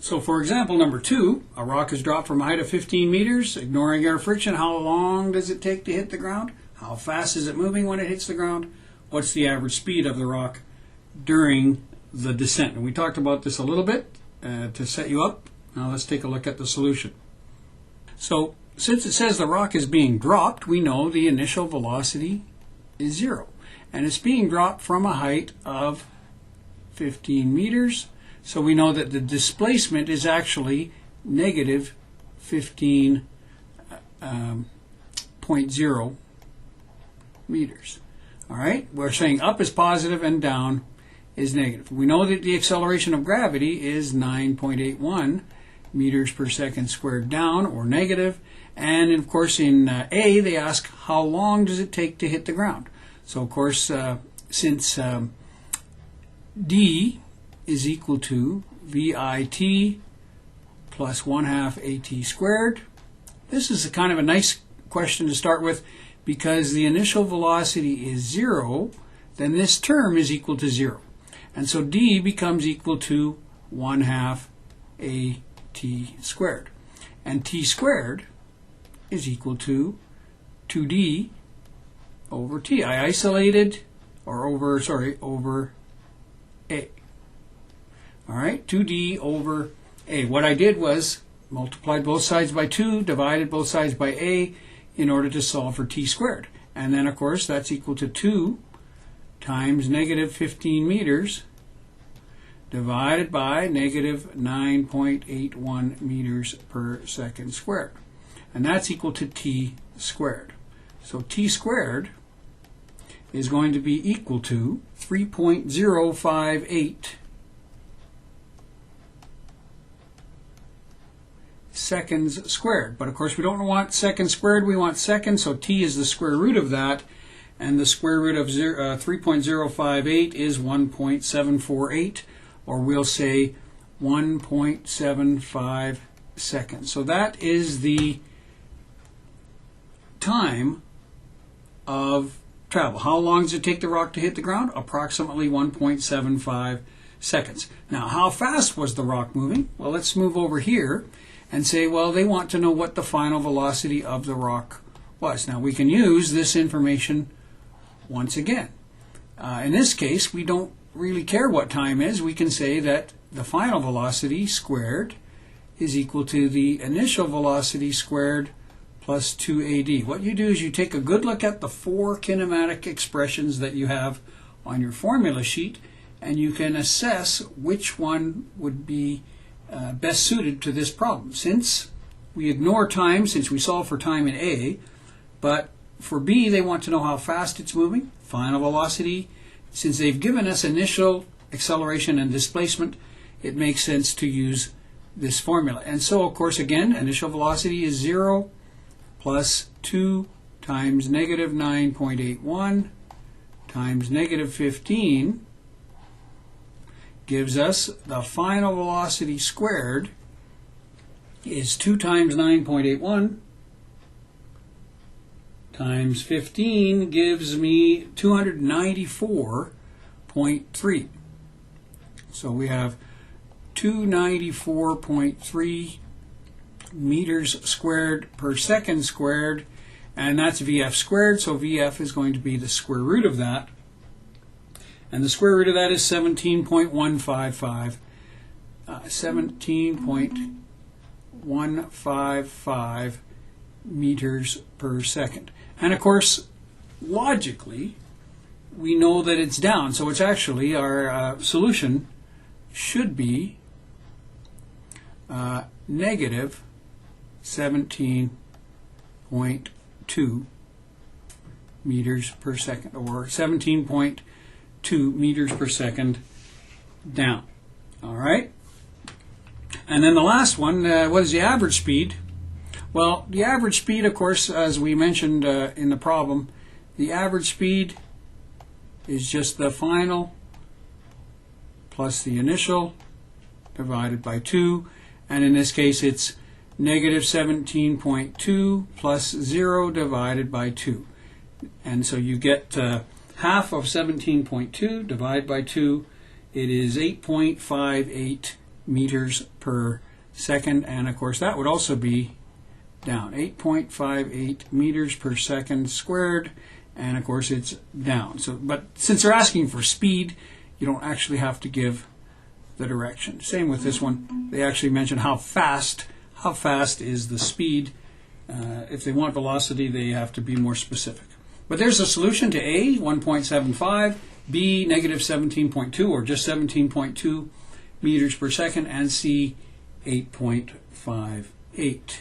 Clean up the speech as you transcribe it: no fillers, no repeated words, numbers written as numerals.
So for example number 2, a rock is dropped from a height of 15 meters, ignoring air friction. How long does it take to hit the ground? How fast is it moving when it hits the ground? What's the average speed of the rock during the descent? And we talked about this a little bit to set you up. Now let's take a look at the solution. So since it says the rock is being dropped, we know the initial velocity is 0. And it's being dropped from a height of 15 meters. So we know that the displacement is actually negative 15.0 meters. All right, we're saying up is positive and down is negative. We know that the acceleration of gravity is 9.81 meters per second squared down, or negative. And of course in A they ask how long does it take to hit the ground. So of course since D is equal to VIT plus 1/2 AT squared. This is a kind of a nice question to start with, because the initial velocity is 0, then this term is equal to 0. And so D becomes equal to 1/2 AT squared. And T squared is equal to 2D over T. I isolated, or over A. All right, 2D over A. What I did was multiplied both sides by 2, divided both sides by A in order to solve for T squared. And then, of course, that's equal to 2 times negative 15 meters divided by negative 9.81 meters per second squared. And that's equal to T squared. So T squared is going to be equal to 3.058 seconds squared. But of course we don't want seconds squared, we want seconds, so T is the square root of that, and the square root of 3.058 is 1.748, or we'll say 1.75 seconds. So that is the time of travel. How long does it take the rock to hit the ground? Approximately 1.75 seconds. Now, how fast was the rock moving? Well, let's move over here and say, well, they want to know what the final velocity of the rock was. Now, we can use this information once again. In this case, we don't really care what time is. We can say that the final velocity squared is equal to the initial velocity squared plus 2AD. What you do is you take a good look at the 4 kinematic expressions that you have on your formula sheet, and you can assess which one would be best suited to this problem. Since we ignore time, since we solve for time in A, but for B they want to know how fast it's moving, final velocity. Since they've given us initial acceleration and displacement, it makes sense to use this formula. And so, of course, again, initial velocity is 0 plus 2 times negative 9.81 times negative 15 gives us the final velocity squared is 2 times 9.81 times 15 gives me 294.3. So we have 294.3 meters squared per second squared, and that's VF squared, so VF is going to be the square root of that. And the square root of that is 17.155. 17.155 meters per second. And of course, logically, we know that it's down, so it's actually our solution should be negative 17.2 meters per second, or 17.2 meters per second down. All right? And then the last one, what is the average speed? Well, the average speed, of course, as we mentioned in the problem, the average speed is just the final plus the initial divided by 2, and in this case it's negative 17.2 plus 0 divided by 2. And so you get half of 17.2 divided by 2. It is 8.58 meters per second, and of course that would also be down 8.58 meters per second squared, and of course it's down. So, but since they're asking for speed, you don't actually have to give the direction. Same with this one. They actually mention how fast is the speed. If they want velocity, they have to be more specific. But there's a solution to A, 1.75, B, negative 17.2, or just 17.2 meters per second, and C, 8.58.